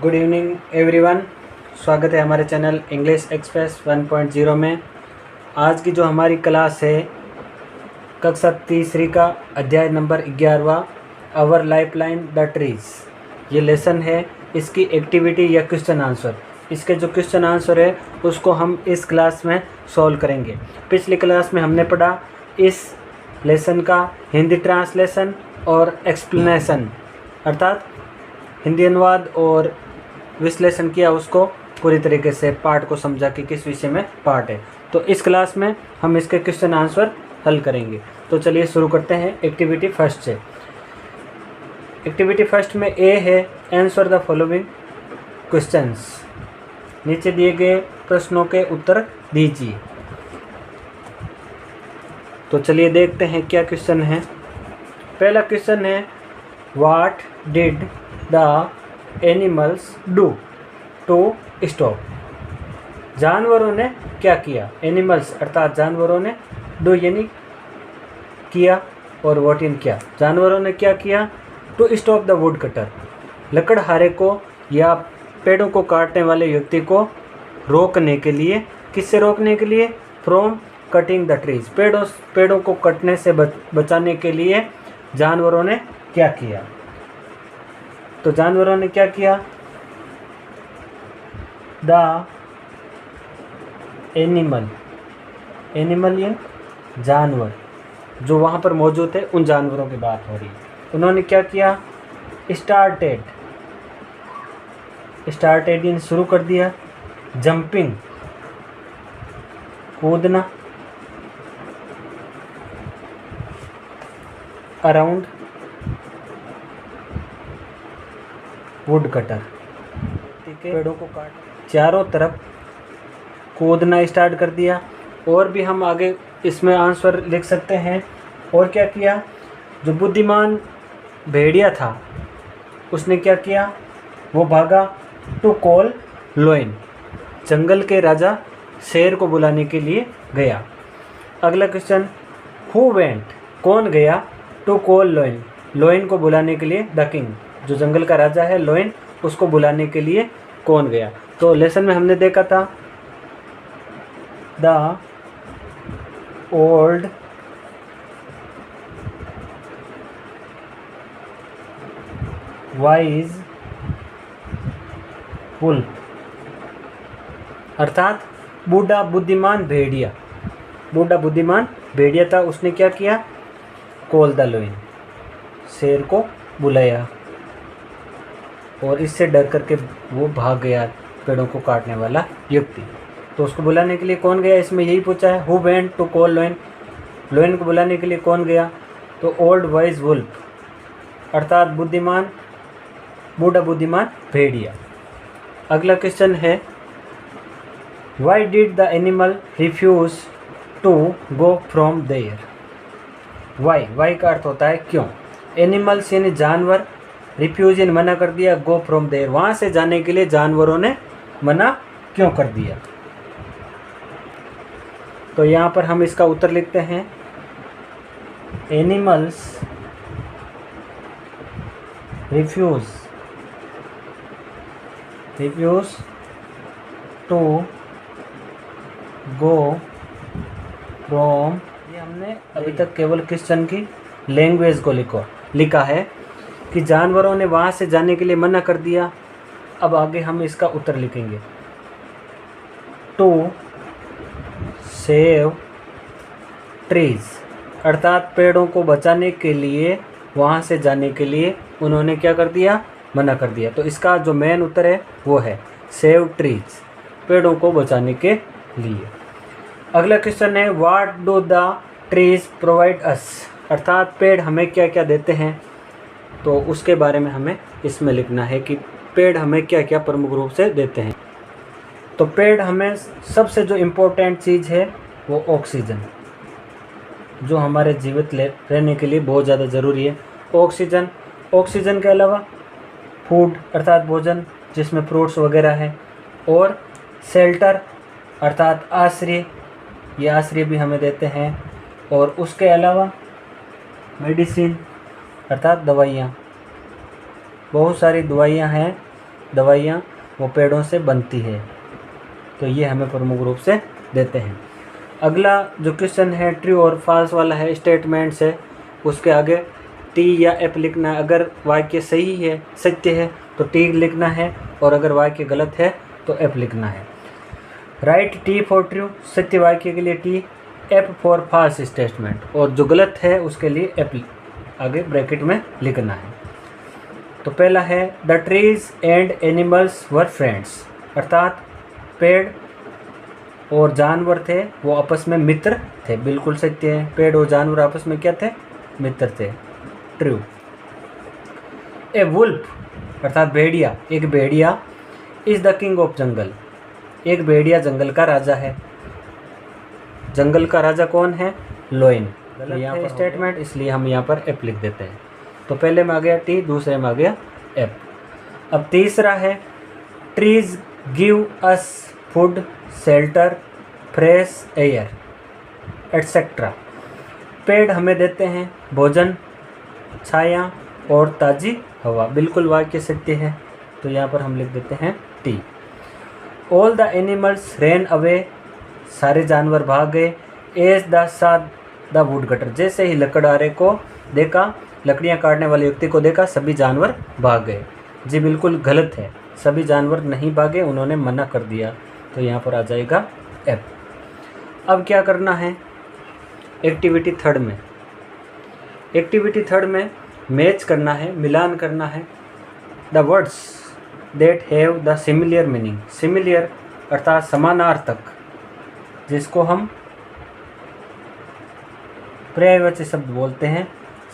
Good evening everyone. स्वागत है हमारे चैनल इंग्लिश एक्सप्रेस 1.0 में। आज की जो हमारी क्लास है कक्षा तीसरी का अध्याय नंबर 11वां आवर लाइफलाइन द ट्रीज, ये लेसन है। इसकी एक्टिविटी या क्वेश्चन आंसर, इसके जो क्वेश्चन आंसर है उसको हम इस क्लास में सॉल्व करेंगे। पिछली क्लास में हमने पढ़ा इस लेसन का हिंदी ट्रांसलेशन और एक्सप्लेनेशन, अर्थात हिंदी अनुवाद और विश्लेषण किया उसको पूरी तरीके से, पार्ट को समझा कि किस विषय में पार्ट है। तो इस क्लास में हम इसके क्वेश्चन आंसर हल करेंगे। तो चलिए शुरू करते हैं एक्टिविटी फर्स्ट से। एक्टिविटी फर्स्ट में ए है आंसर द फॉलोइंग क्वेश्चंस, नीचे दिए गए प्रश्नों के उत्तर दीजिए। तो चलिए देखते हैं क्या क्वेश्चन है। पहला क्वेश्चन है what did the animals do to stop, जानवरों ने क्या किया। एनिमल्स अर्थात जानवरों ने, डू यानी किया और व्हाट यानी क्या। जानवरों ने क्या किया to stop the woodcutter, लकड़हारे को या पेड़ों को काटने वाले व्यक्ति को रोकने के लिए। किससे रोकने के लिए? फ्रॉम कटिंग द ट्रीज, पेड़ों को कटने से बचाने के लिए जानवरों ने क्या किया। तो जानवरों ने क्या किया? द एनिमल या जानवर जो वहाँ पर मौजूद थे, उन जानवरों की बात हो रही है। उन्होंने क्या किया? स्टार्टेड इन शुरू कर दिया, जंपिंग कूदना, अराउंड वुड कटर, पेड़ों को काट चारों तरफ कूदना स्टार्ट कर दिया। और भी हम आगे इसमें आंसर लिख सकते हैं। और क्या किया? जो बुद्धिमान भेड़िया था उसने क्या किया? वो भागा टू कॉल लोइन, जंगल के राजा शेर को बुलाने के लिए गया। अगला क्वेश्चन हु वेंट, कौन गया टू कॉल लोइन, लोइन को बुलाने के लिए। द किंग, जो जंगल का राजा है लोइन, उसको बुलाने के लिए कौन गया। तो लेसन में हमने देखा था द ओल्ड वाइज वुल्फ, अर्थात बूढ़ा बुद्धिमान भेड़िया था। उसने क्या किया? कॉल द लोइन, शेर को बुलाया और इससे डर करके वो भाग गया, पेड़ों को काटने वाला व्यक्ति। तो उसको बुलाने के लिए कौन गया, इसमें यही पूछा है। Who went to call lion, lion को बुलाने के लिए कौन गया? तो ओल्ड वाइज वुल्फ, अर्थात बूढ़ा बुद्धिमान भेड़िया। अगला क्वेश्चन है why did the animal refuse to go from there. Why का अर्थ होता है क्यों। एनिमल्स यानी जानवर, रिफ्यूज यानी मना कर दिया, गो फ्रॉम देयर वहाँ से जाने के लिए जानवरों ने मना क्यों कर दिया। तो यहाँ पर हम इसका उत्तर लिखते हैं animals refuse to go from, ये हमने अभी तक केवल क्वेश्चन की लैंग्वेज को लिखा है कि जानवरों ने वहाँ से जाने के लिए मना कर दिया। अब आगे हम इसका उत्तर लिखेंगे टू सेव ट्रीज, अर्थात पेड़ों को बचाने के लिए वहाँ से जाने के लिए उन्होंने क्या कर दिया? मना कर दिया। तो इसका जो मेन उत्तर है वो है सेव ट्रीज, पेड़ों को बचाने के लिए। अगला क्वेश्चन है what do the trees provide us, अर्थात पेड़ हमें क्या क्या देते हैं। तो उसके बारे में हमें इसमें लिखना है कि पेड़ हमें क्या क्या प्रमुख रूप से देते हैं। तो पेड़ हमें सबसे जो इम्पोर्टेंट चीज़ है वो ऑक्सीजन, जो हमारे जीवित रहने के लिए बहुत ज़्यादा ज़रूरी है। ऑक्सीजन के अलावा फूड अर्थात भोजन जिसमें फ्रूट्स वगैरह है, और शेल्टर अर्थात आश्रय, ये आश्रय भी हमें देते हैं। और उसके अलावा मेडिसिन अर्थात दवाइयाँ, बहुत सारी दवाइयाँ हैं दवाइयाँ वो पेड़ों से बनती है। तो ये हमें प्रमुख रूप से देते हैं। अगला जो क्वेश्चन है ट्रू और फॉल्स वाला है, स्टेटमेंट्स है, उसके आगे टी या एफ लिखना है। अगर वाक्य सही है, सत्य है तो टी लिखना है, और अगर वाक्य गलत है तो एफ लिखना है। राइट टी फॉर ट्रू, सत्य वाक्य के लिए T, F for false statement, और जो गलत है उसके लिए एफ आगे ब्रैकेट में लिखना है। तो पहला है the trees and animals were friends, अर्थात पेड़ और जानवर थे वो आपस में मित्र थे। बिल्कुल सत्य है, पेड़ और जानवर आपस में क्या थे? मित्र थे। ट्रू। ए वुल्फ अर्थात भेड़िया, एक भेड़िया इज द किंग ऑफ जंगल, एक भेड़िया जंगल का राजा है। जंगल का राजा कौन है? लोइन। यहाँ पर स्टेटमेंट, इसलिए हम यहाँ पर एफ लिख देते हैं। तो पहले में आ गया टी, दूसरे में आ गया एफ। अब तीसरा है trees give us food, shelter, fresh air etcetera, पेड़ हमें देते हैं भोजन, छाया और ताज़ी हवा। बिल्कुल वाक्य सत्य है, तो यहाँ पर हम लिख देते हैं T. All the animals ran away, सारे जानवर भाग गए। एज द सा द वुड कटर, जैसे ही लकड़हारे को देखा, लकड़ियाँ काटने वाले व्यक्ति को देखा, सभी जानवर भाग गए। जी बिल्कुल गलत है, सभी जानवर नहीं भागे, उन्होंने मना कर दिया। तो यहाँ पर आ जाएगा एफ। अब क्या करना है एक्टिविटी थर्ड में? एक्टिविटी थर्ड में मैच करना है, मिलान करना है। The words that have the similar meaning, similar अर्थात समानार्थक, जिसको हम पर्यायवाची शब्द बोलते हैं।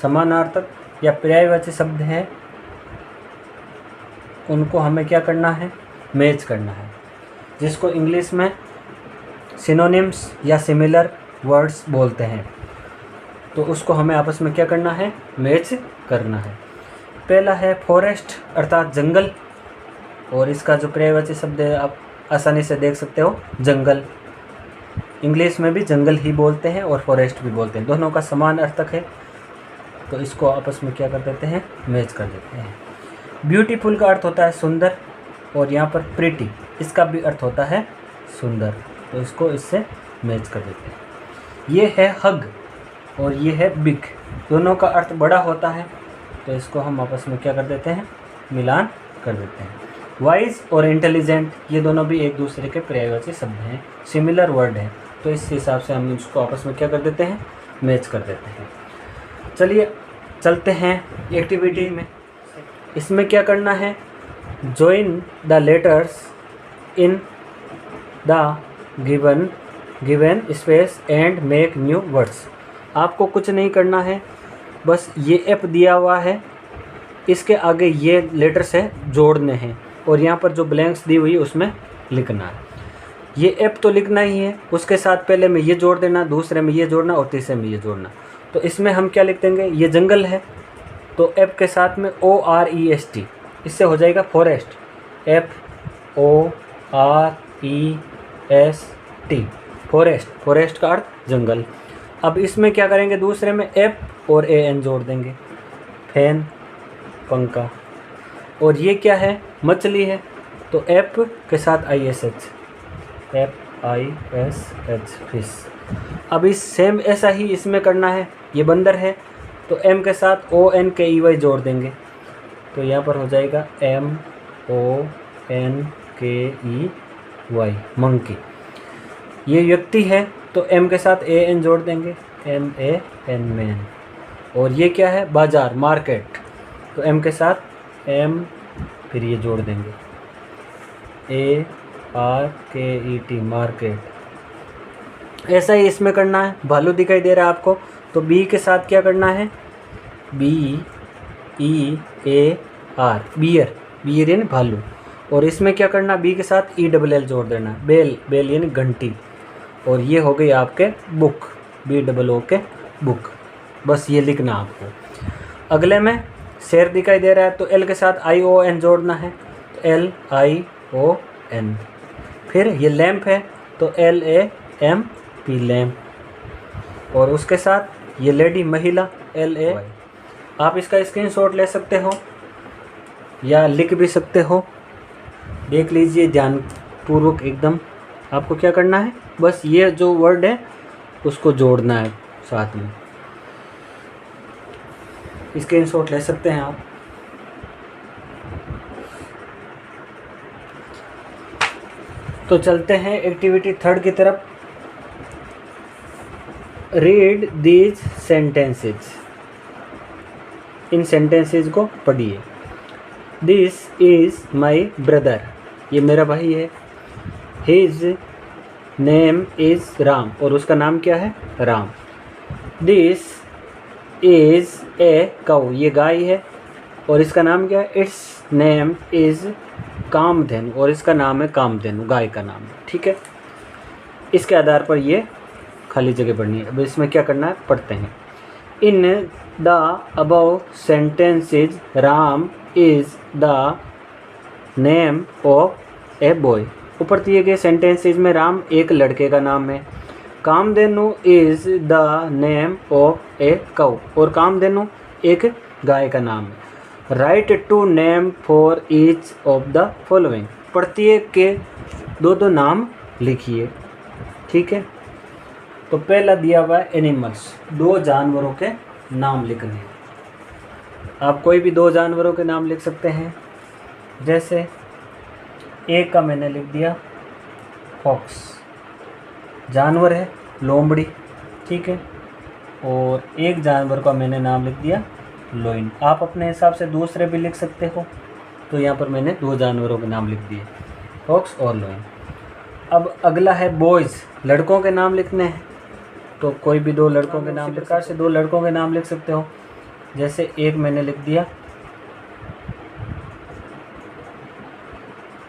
समानार्थक या पर्यायवाची शब्द हैं, उनको हमें क्या करना है? मैच करना है, जिसको इंग्लिश में सिनोनिम्स या सिमिलर वर्ड्स बोलते हैं। तो उसको हमें आपस में क्या करना है? मैच करना है। पहला है फॉरेस्ट अर्थात जंगल, और इसका जो पर्यायवाची शब्द है आप आसानी से देख सकते हो, जंगल। इंग्लिश में भी जंगल ही बोलते हैं और फॉरेस्ट भी बोलते हैं, दोनों का समान अर्थक है। तो इसको आपस में क्या कर देते हैं? मैच कर देते हैं। ब्यूटीफुल का अर्थ होता है सुंदर, और यहाँ पर प्रिटी इसका भी अर्थ होता है सुंदर, तो इसको इससे मैच कर देते हैं। ये है हग और ये है बिग, दोनों का अर्थ बड़ा होता है, तो इसको हम आपस में क्या कर देते हैं? मिलान कर देते हैं। वाइज और इंटेलिजेंट, ये दोनों भी एक दूसरे के पर्यायवाची शब्द हैं, सिमिलर वर्ड हैं, तो इस हिसाब से हम इसको आपस में क्या कर देते हैं? मैच कर देते हैं। चलिए चलते हैं एक्टिविटी में। इसमें क्या करना है? Join the letters in the given space and make new words. आपको कुछ नहीं करना है, बस ये एफ दिया हुआ है, इसके आगे ये लेटर्स है जोड़ने हैं, और यहाँ पर जो ब्लैंक्स दी हुई उसमें लिखना है। ये एफ तो लिखना ही है, उसके साथ पहले में ये जोड़ देना, दूसरे में ये जोड़ना और तीसरे में ये जोड़ना। तो इसमें हम क्या लिख देंगे? ये जंगल है, तो एफ के साथ में OREST, इससे हो जाएगा फॉरेस्ट, FOREST, फॉरेस्ट। फॉरेस्ट का अर्थ जंगल। अब इसमें क्या करेंगे? दूसरे में एफ और AN जोड़ देंगे, फैन, पंखा। और ये क्या है? मछली है, तो एफ के साथ ISH, FISH, फिश। अब इस सेम ऐसा ही इसमें करना है। ये बंदर है, तो M के साथ ONKEY जोड़ देंगे, तो यहाँ पर हो जाएगा MONKEY, मंकी। ये व्यक्ति है, तो M के साथ AN जोड़ देंगे, MAN, मैन। और ये क्या है? बाजार, मार्केट, तो M के साथ M, फिर ये जोड़ देंगे ARKET, मार्केट। ऐसा ही इसमें करना है। भालू दिखाई दे रहा है आपको, तो B के साथ क्या करना है? BEAR, बियर, बियर यानी भालू। और इसमें क्या करना? B के साथ ELL जोड़ देना, बेल, बेल यानी घंटी। और ये हो गई आपके बुक, BOOK, बुक। बस ये लिखना आपको। अगले में शेर दिखाई दे रहा है, तो L के साथ ION जोड़ना है, तो LION। फिर ये लैंप है, तो LAMP, लैंप। और उसके साथ ये लेडी, महिला, LA। आप इसका स्क्रीनशॉट ले सकते हो या लिख भी सकते हो, देख लीजिए ध्यानपूर्वक एकदम। आपको क्या करना है, बस ये जो वर्ड है उसको जोड़ना है साथ में। स्क्रीनशॉट ले सकते हैं आप। तो चलते हैं एक्टिविटी 3 की तरफ। Read these sentences, in sentences को पढ़िए। दिस इज़ माई ब्रदर, ये मेरा भाई है। हिज नेम इज़ राम, और उसका नाम क्या है, राम। दिस इज़ ए काऊ, ये गाय है और इसका नाम क्या है, इट्स नेम इज़ कामधेनु, और इसका नाम है कामधेनु, गाय का नाम है। ठीक है, इसके आधार पर ये खाली जगह पढ़नी है। अब इसमें क्या करना है, पढ़ते हैं। In the above sentences Ram is the name of a boy. ऊपर दिए गए सेंटेंसेज में राम एक लड़के का नाम है। Kamdhenu is the name of a cow, और कामधेनु एक गाय का नाम है। Write two name for each of the following, प्रत्येक के दो दो नाम लिखिए। ठीक है, तो पहला दिया हुआ है एनिमल्स, 2 जानवरों के नाम लिखने हैं। आप कोई भी 2 जानवरों के नाम लिख सकते हैं। जैसे एक का मैंने लिख दिया फॉक्स, जानवर है लोमड़ी। ठीक है, और एक जानवर का मैंने नाम लिख दिया लोइन। आप अपने हिसाब से दूसरे भी लिख सकते हो। तो यहाँ पर मैंने 2 जानवरों के नाम लिख दिए, फॉक्स और लोइन। अब अगला है बॉयज़, लड़कों के नाम लिखने हैं। तो कोई भी 2 लड़कों के नाम, प्रकार से 2 लड़कों के नाम लिख सकते हो। जैसे एक मैंने लिख दिया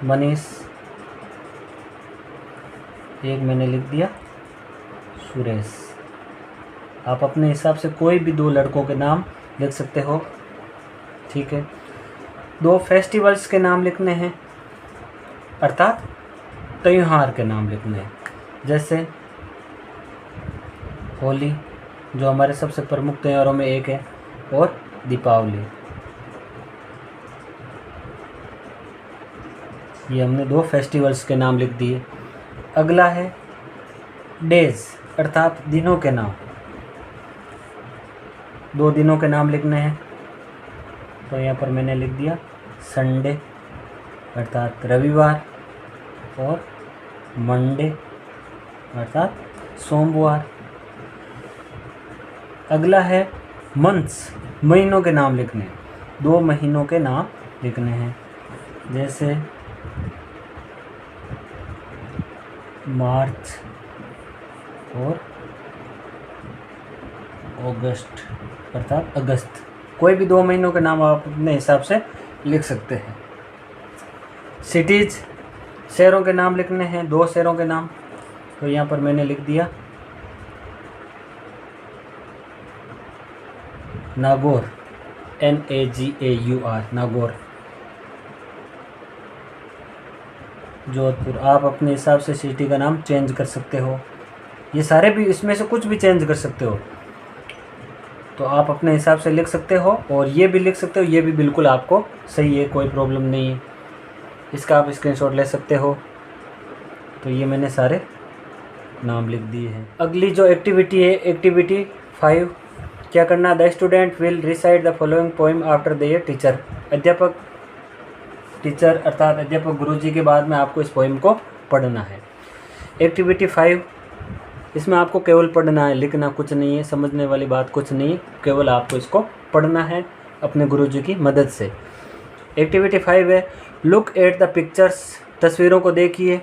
मनीष, एक मैंने लिख दिया सुरेश। आप अपने हिसाब से कोई भी 2 लड़कों के नाम लिख सकते हो। ठीक है, 2 फेस्टिवल्स के नाम लिखने हैं, अर्थात त्योहार के नाम लिखने हैं। जैसे होली, जो हमारे सबसे प्रमुख त्योहारों में एक है, और दीपावली। ये हमने 2 फेस्टिवल्स के नाम लिख दिए। अगला है डेज, अर्थात दिनों के नाम। 2 दिनों के नाम लिखने हैं। तो यहाँ पर मैंने लिख दिया संडे अर्थात रविवार, और मंडे अर्थात सोमवार। अगला है मंथ्स, महीनों के नाम लिखने हैं। 2 महीनों के नाम लिखने हैं। जैसे मार्च और अगस्त अर्थात अगस्त। कोई भी 2 महीनों के नाम आप अपने हिसाब से लिख सकते हैं। सिटीज़, शहरों के नाम लिखने हैं, 2 शहरों के नाम। तो यहाँ पर मैंने लिख दिया नागौर, NAGAUR, नागौर। जोधपुर, आप अपने हिसाब से सिटी का नाम चेंज कर सकते हो। ये सारे भी, इसमें से कुछ भी चेंज कर सकते हो। तो आप अपने हिसाब से लिख सकते हो, और ये भी लिख सकते हो, ये भी बिल्कुल आपको सही है, कोई प्रॉब्लम नहीं है। इसका आप स्क्रीनशॉट ले सकते हो। तो ये मैंने सारे नाम लिख दिए हैं। अगली जो एक्टिविटी है, एक्टिविटी 5, क्या करना, the student will recite the following poem after their teacher. अध्यापक, टीचर अर्थात अध्यापक गुरुजी के बाद में आपको इस पोइम को पढ़ना है। एक्टिविटी 5, इसमें आपको केवल पढ़ना है, लिखना कुछ नहीं है, समझने वाली बात कुछ नहीं है, केवल आपको इसको पढ़ना है अपने गुरुजी की मदद से। एक्टिविटी 5 है, लुक एट द पिक्चर्स, तस्वीरों को देखिए,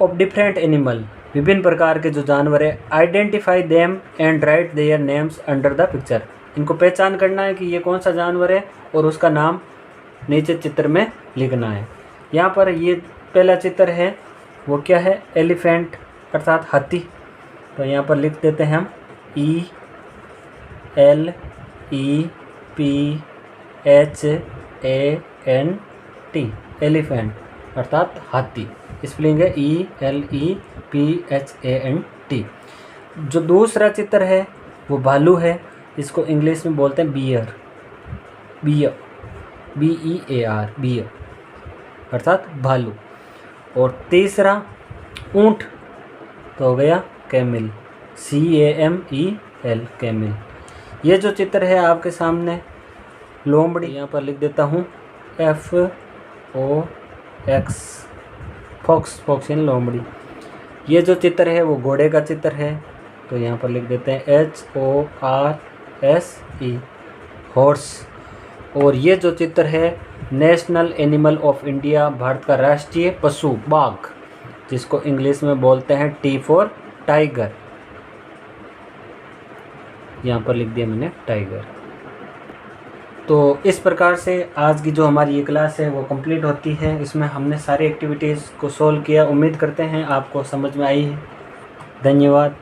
ऑफ डिफरेंट एनिमल, विभिन्न प्रकार के जो जानवर है। Identify them and right their names under the picture, इनको पहचान करना है कि ये कौन सा जानवर है और उसका नाम नीचे चित्र में लिखना है। यहाँ पर ये पहला चित्र है, वो क्या है, एलिफेंट अर्थात हाथी। तो यहाँ पर लिख देते हैं हम ELEPHANT, एलिफेंट अर्थात हाथी। स्पेलिंग है ELEPHANT। जो दूसरा चित्र है वो भालू है, इसको इंग्लिश में बोलते हैं बियर, BEAR, बियर। अर्थात भालू। और तीसरा ऊंट तो हो गया कैमिल, CAMEL, कैमिल। ये जो चित्र है आपके सामने लोमड़ी, यहाँ पर लिख देता हूँ FOX, फॉक्स, फॉक्स यानी लोमड़ी। ये जो चित्र है वो घोड़े का चित्र है, तो यहाँ पर लिख देते हैं HORSE, हॉर्स। और ये जो चित्र है national animal of India, Bharat का राष्ट्रीय पशु बाघ, जिसको इंग्लिश में बोलते हैं T फॉर टाइगर, यहाँ पर लिख दिया मैंने टाइगर। तो इस प्रकार से आज की जो हमारी ये क्लास है वो कंप्लीट होती है। इसमें हमने सारी एक्टिविटीज़ को सॉल्व किया। उम्मीद करते हैं आपको समझ में आई है। धन्यवाद।